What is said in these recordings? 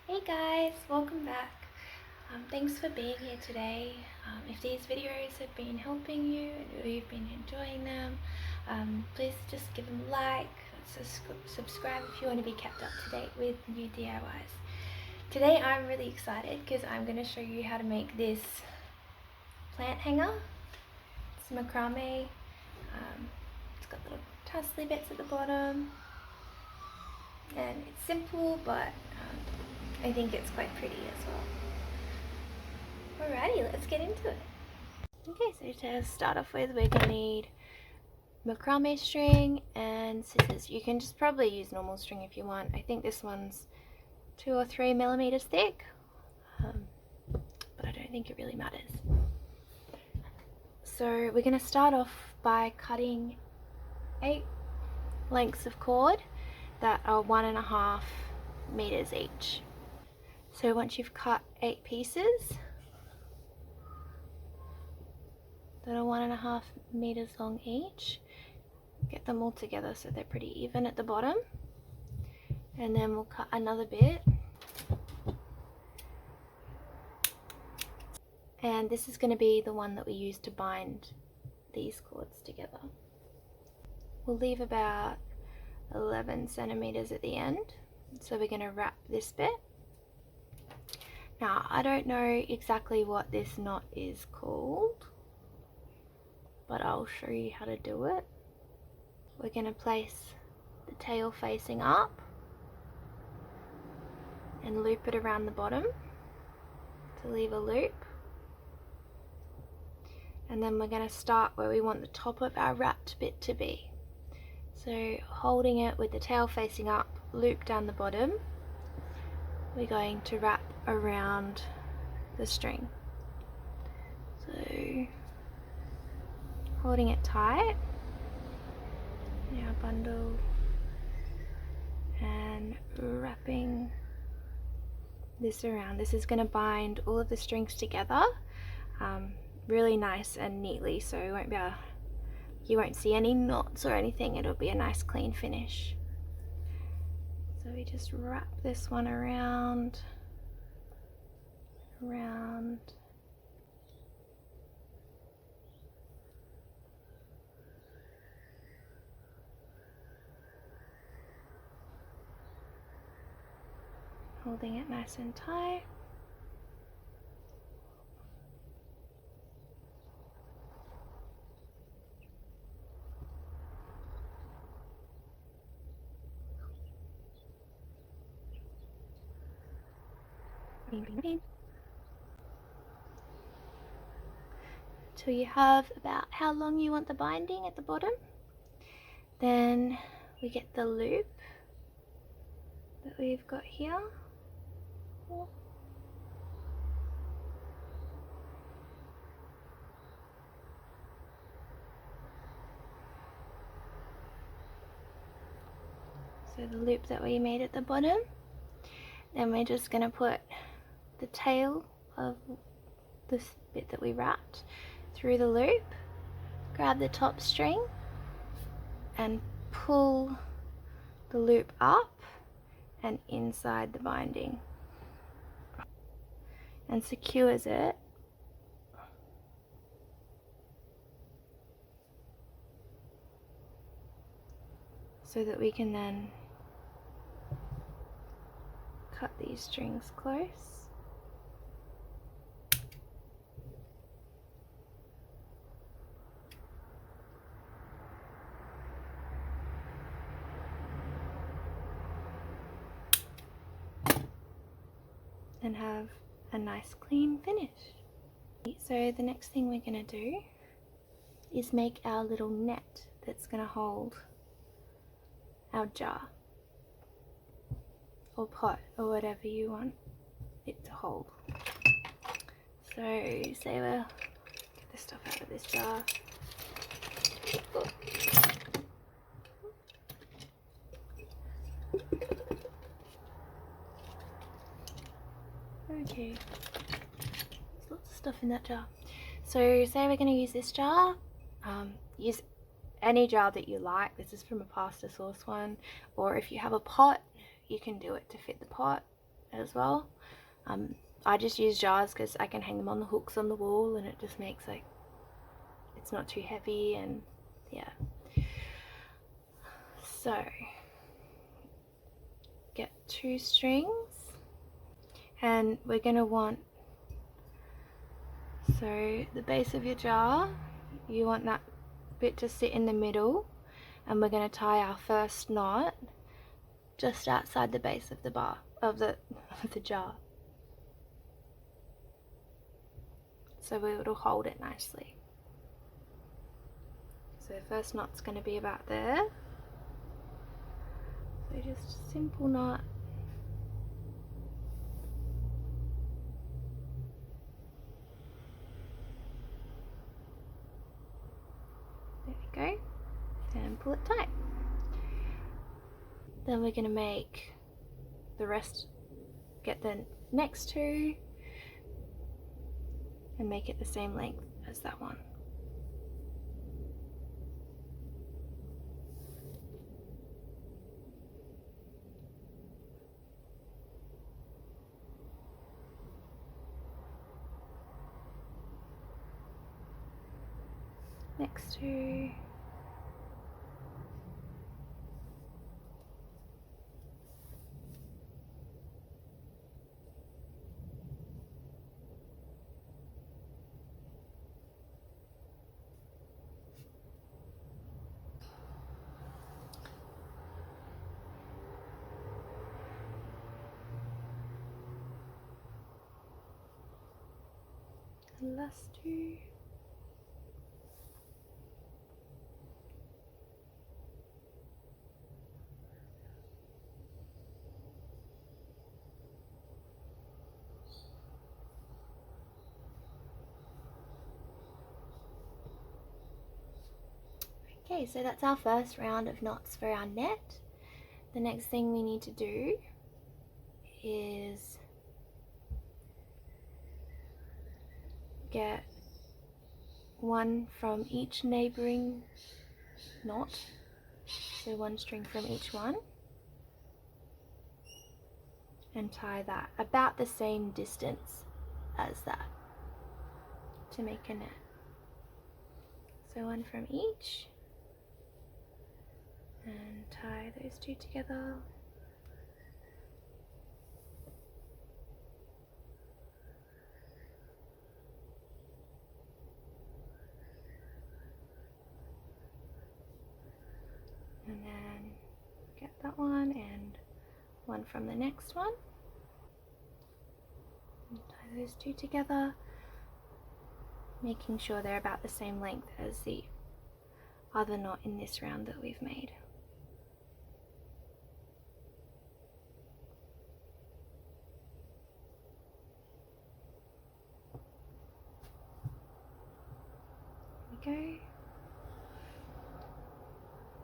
Hey guys, welcome back. Thanks for being here today. If these videos have been helping you and you've been enjoying them, please just give them a like, subscribe if you want to be kept up to date with new DIYs. Today I'm really excited because I'm going to show you how to make this plant hanger. It's macrame. It's got little tussly bits at the bottom and it's simple, but I think it's quite pretty as well. Alrighty, let's get into it. Okay, so to start off with, we're going to need macrame string and scissors. You can just probably use normal string if you want. I think this one's 2 or 3 millimeters thick, but I don't think it really matters. So we're going to start off by cutting 8 lengths of cord that are 1.5 meters each. So once you've cut 8 pieces that are 1.5 meters long each, get them all together so they're pretty even at the bottom, and then we'll cut another bit, and this is going to be the one that we use to bind these cords together. We'll leave about 11 centimeters at the end, so we're going to wrap this bit. Now, I don't know exactly what this knot is called, but I'll show you how to do it. We're going to place the tail facing up and loop it around the bottom to leave a loop. And then we're going to start where we want the top of our wrapped bit to be. So holding it with the tail facing up, loop down the bottom, we're going to wrap around the string. So holding it tight, now bundle, and wrapping this around. This is going to bind all of the strings together really nice and neatly, so you won't see any knots or anything. It'll be a nice clean finish. So we just wrap this one around, holding it nice and tight. Till you have about how long you want the binding at the bottom. Then we get the loop that we've got here. So the loop that we made at the bottom. Then we're just going to put the tail of this bit that we wrapped through the loop, grab the top string and pull the loop up and inside the binding, and secures it so that we can then cut these strings close. And have a nice clean finish. So the next thing we're going to do is make our little net that's going to hold our jar or pot or whatever you want it to hold. So say we'll get the stuff out of this jar. Okay, there's lots of stuff in that jar. So say we're going to use this jar. Use any jar that you like. This is from a pasta sauce one, or if you have a pot, you can do it to fit the pot. as well. I just use jars because I can hang them on the hooks on the wall, and it just makes like, it's not too heavy, and yeah. So get 2 strings, and we're gonna want, so the base of your jar, you want that bit to sit in the middle, and we're gonna tie our first knot just outside the base of the bar of the jar, so it'll hold it nicely. So the first knot's going to be about there. So just a simple knot. There we go. And pull it tight. Then we're going to make the rest, get the next 2 and make it the same length as that one. Next 2. And last 2. Okay, so that's our first round of knots for our net. The next thing we need to do is get 1 from each neighboring knot, so 1 string from each one, and tie that about the same distance as that to make a net. So 1 from each, and tie those 2 together. And then get that one and 1 from the next one. And tie those 2 together, making sure they're about the same length as the other knot in this round that we've made. There we go.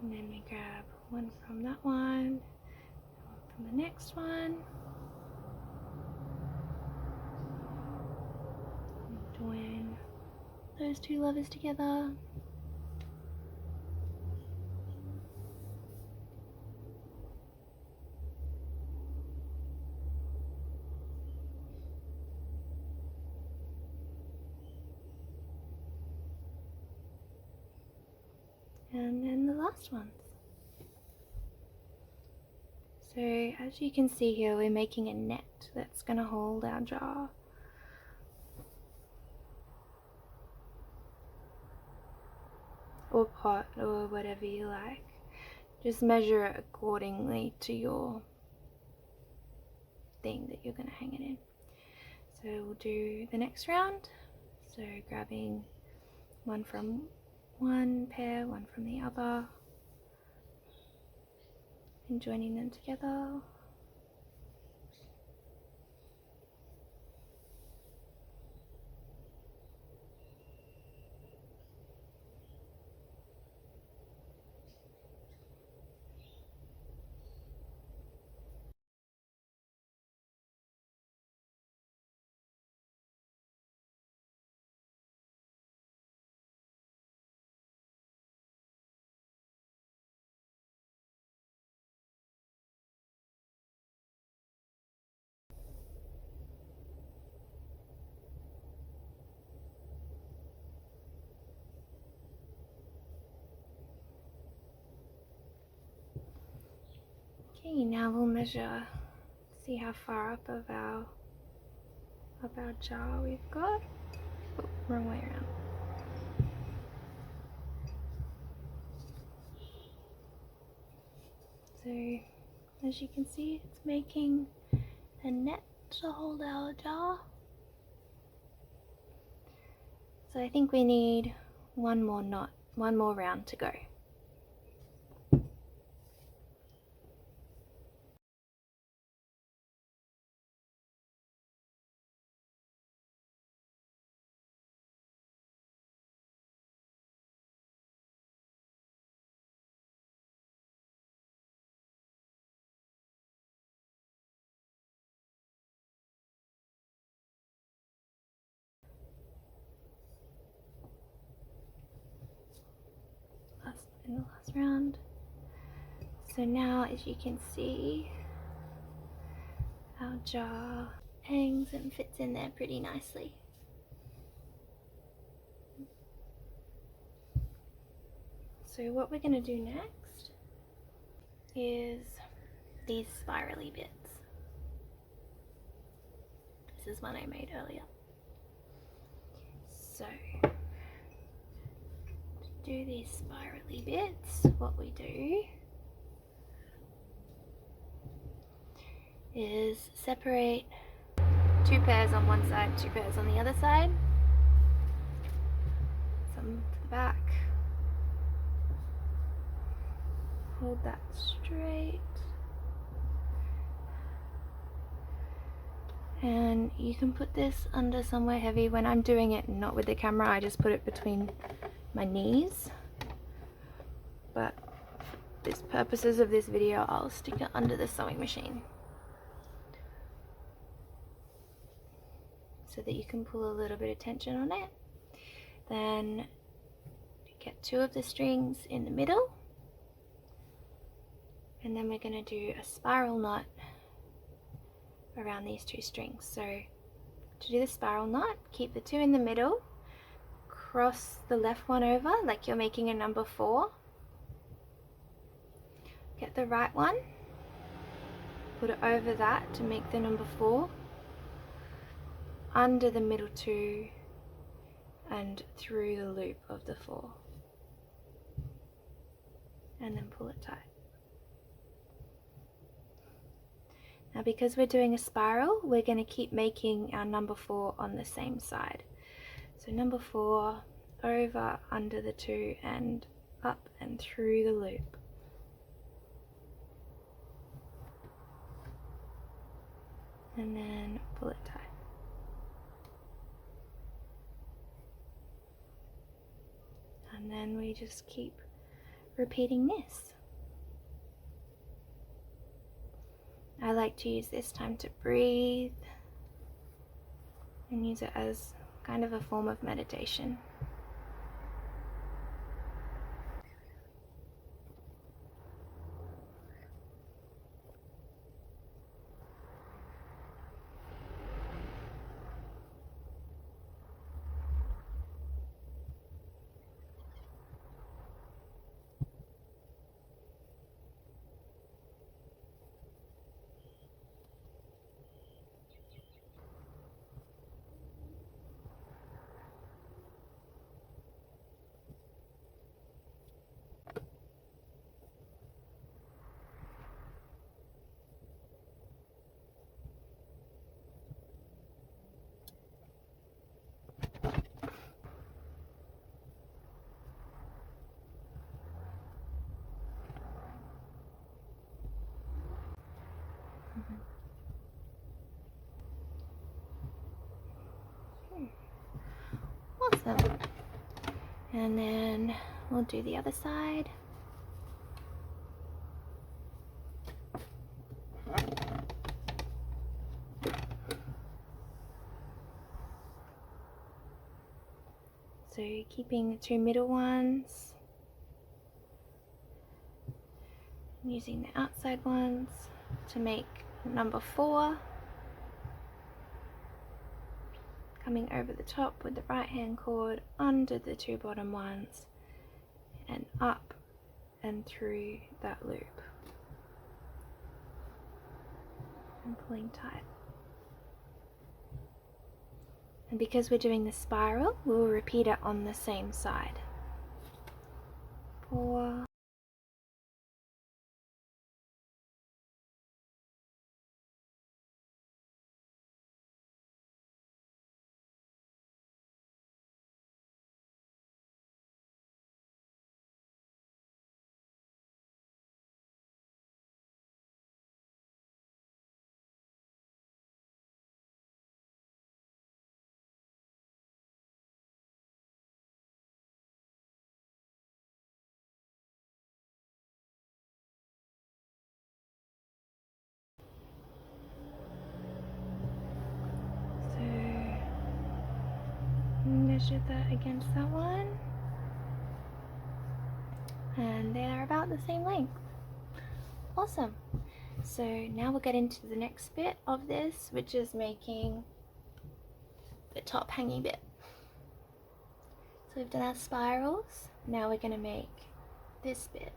And then we grab 1 from that one, 1 from the next one, and join those 2 levers together. And then the last ones. So as you can see here, we're making a net that's going to hold our jar. Or pot, or whatever you like. Just measure it accordingly to your thing that you're going to hang it in. So we'll do the next round. So grabbing 1 from one pair, 1 from the other, and joining them together. Okay, now we'll measure, see how far up of our jar we've got. Oh, wrong way around. So as you can see, it's making a net to hold our jar. So I think we need one more knot, one more round to go. In the last round. So now, as you can see, our jar hangs and fits in there pretty nicely. So what we're going to do next is these spirally bits. This is one I made earlier. So do these spirally bits, what we do is separate 2 pairs on one side, 2 pairs on the other side, some to the back, hold that straight, and you can put this under somewhere heavy. When I'm doing it not with the camera, I just put it between my knees, but for the purposes of this video, I'll stick it under the sewing machine so that you can pull a little bit of tension on it. Then get 2 of the strings in the middle, and then we're going to do a spiral knot around these 2 strings. So to do the spiral knot, keep the 2 in the middle, cross the left one over like you're making a number 4, get the right one, put it over that to make the number 4, under the middle 2 and through the loop of the 4, and then pull it tight. Now because we're doing a spiral, we're going to keep making our number 4 on the same side. So number 4, over, under the 2, and up and through the loop. And then pull it tight. And then we just keep repeating this. I like to use this time to breathe and use it as kind of a form of meditation. Awesome. And then we'll do the other side. So keeping the 2 middle ones, using the outside ones to make number 4, coming over the top with the right hand cord, under the 2 bottom ones, and up and through that loop. and pulling tight. And because we're doing the spiral, we'll repeat it on the same side. 4, measure that against that one, and they're about the same length. Awesome. So now we'll get into the next bit of this, which is making the top hanging bit. So we've done our spirals, now we're going to make this bit.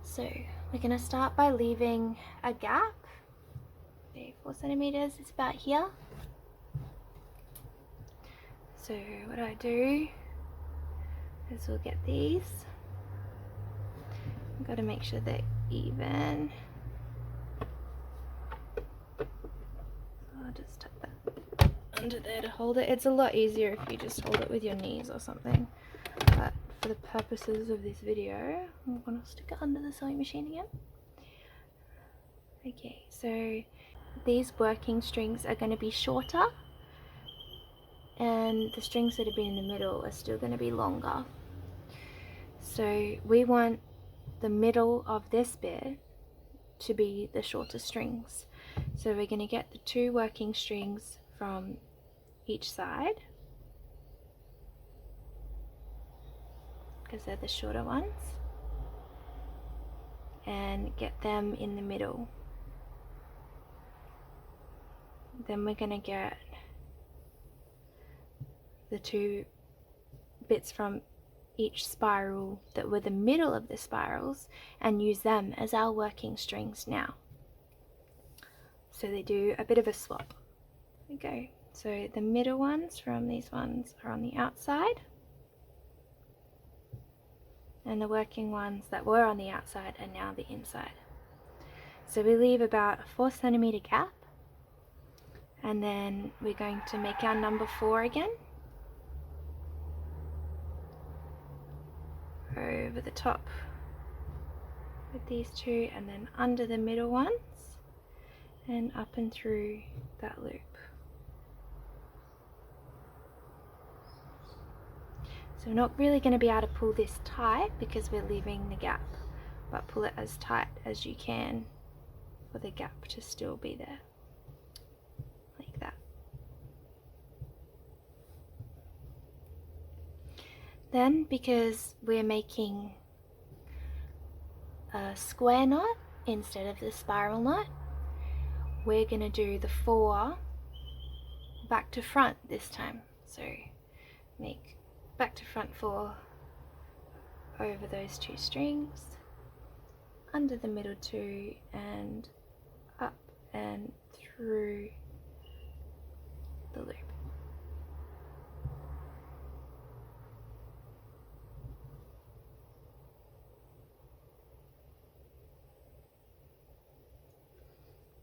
So we're going to start by leaving a gap, 4 centimeters, it's about here. So what I do is we'll get these. I've got to make sure they're even. I'll just tuck that under there to hold it. It's a lot easier if you just hold it with your knees or something. But for the purposes of this video, I'm going to stick it under the sewing machine again. Okay, so these working strings are going to be shorter, and the strings that have been in the middle are still going to be longer. So we want the middle of this bit to be the shorter strings. So we're going to get the 2 working strings from each side, because they're the shorter ones, and get them in the middle. Then we're going to get the 2 bits from each spiral that were the middle of the spirals and use them as our working strings now. So they do a bit of a swap. There we go. So the middle ones from these ones are on the outside, and the working ones that were on the outside are now the inside. So we leave about a 4 centimeter gap, and then we're going to make our number 4 again. Over the top with these 2, and then under the middle ones and up and through that loop. So we're not really going to be able to pull this tight because we're leaving the gap, but pull it as tight as you can for the gap to still be there, like that. Then, because we're making a square knot instead of the spiral knot, we're going to do the 4 back to front this time. So make back to front 4 over those 2 strings, under the middle 2, and up and through the loop.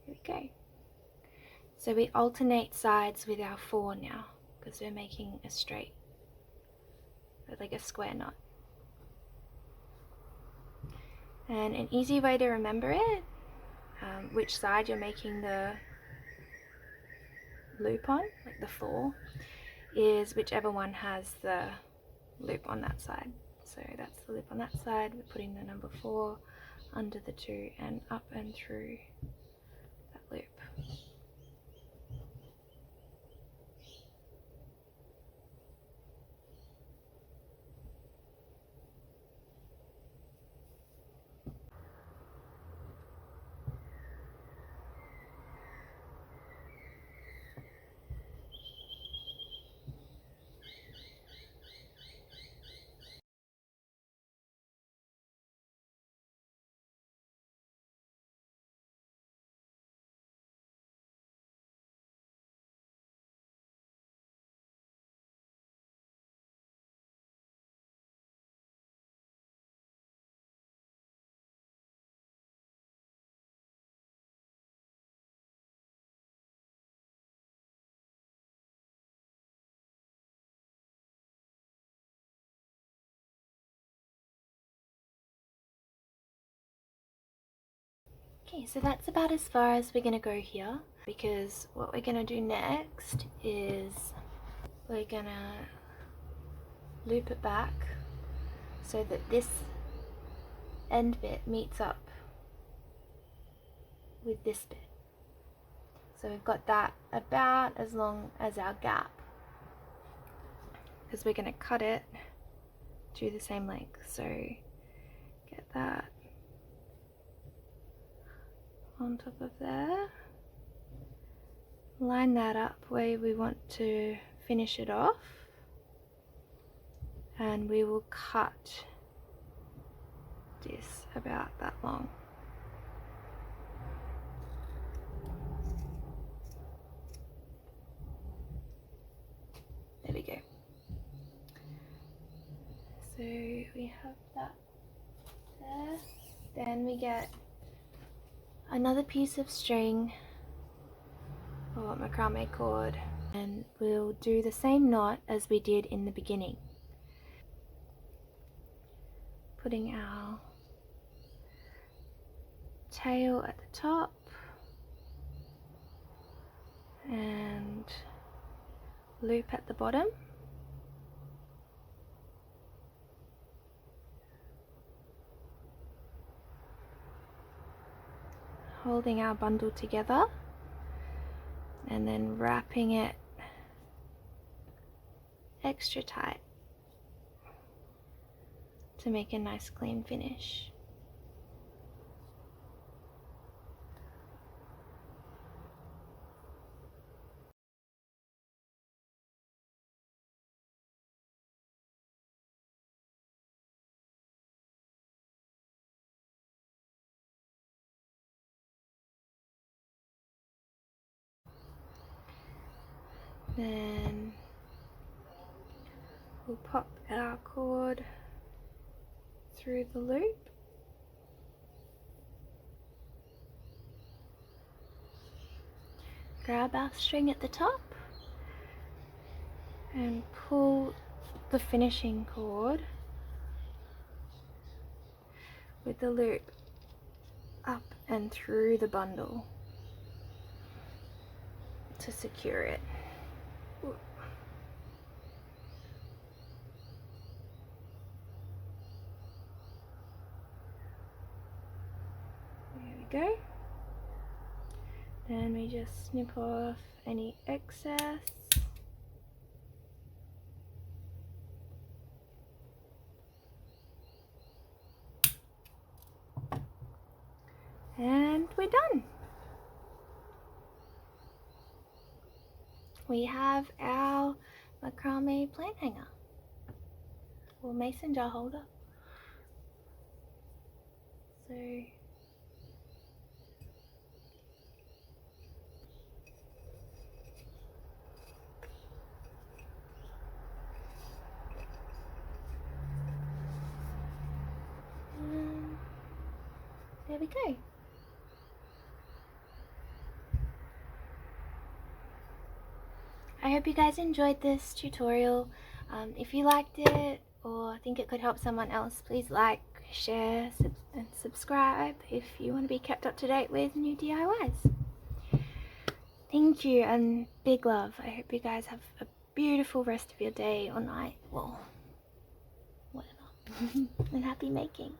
Here we go. So we alternate sides with our 4 now, because we're making a straight, like a square knot. And an easy way to remember it, which side you're making the loop on, like the 4, is whichever one has the loop on that side. So that's the loop on that side. We're putting the number 4 under the 2 and up and through that loop. Okay, so that's about as far as we're going to go here, because what we're going to do next is we're going to loop it back so that this end bit meets up with this bit. So we've got that about as long as our gap, because we're going to cut it to the same length. So get that on top of there, line that up where we want to finish it off, and we will cut this about that long. There we go. So we have that there. Then we get another piece of string or macrame cord, and we'll do the same knot as we did in the beginning, putting our tail at the top and loop at the bottom. Holding our bundle together and then wrapping it extra tight to make a nice clean finish. Then we'll pop our cord through the loop, grab our string at the top and pull the finishing cord with the loop up and through the bundle to secure it. There we go. Then we just snip off any excess. And we're done. We have our macrame plant hanger or mason jar holder. So there we go. I hope you guys enjoyed this tutorial. If you liked it or think it could help someone else, please like, share, and subscribe if you want to be kept up to date with new DIYs. Thank you and big love. I hope you guys have a beautiful rest of your day or night, well, whatever. And happy making.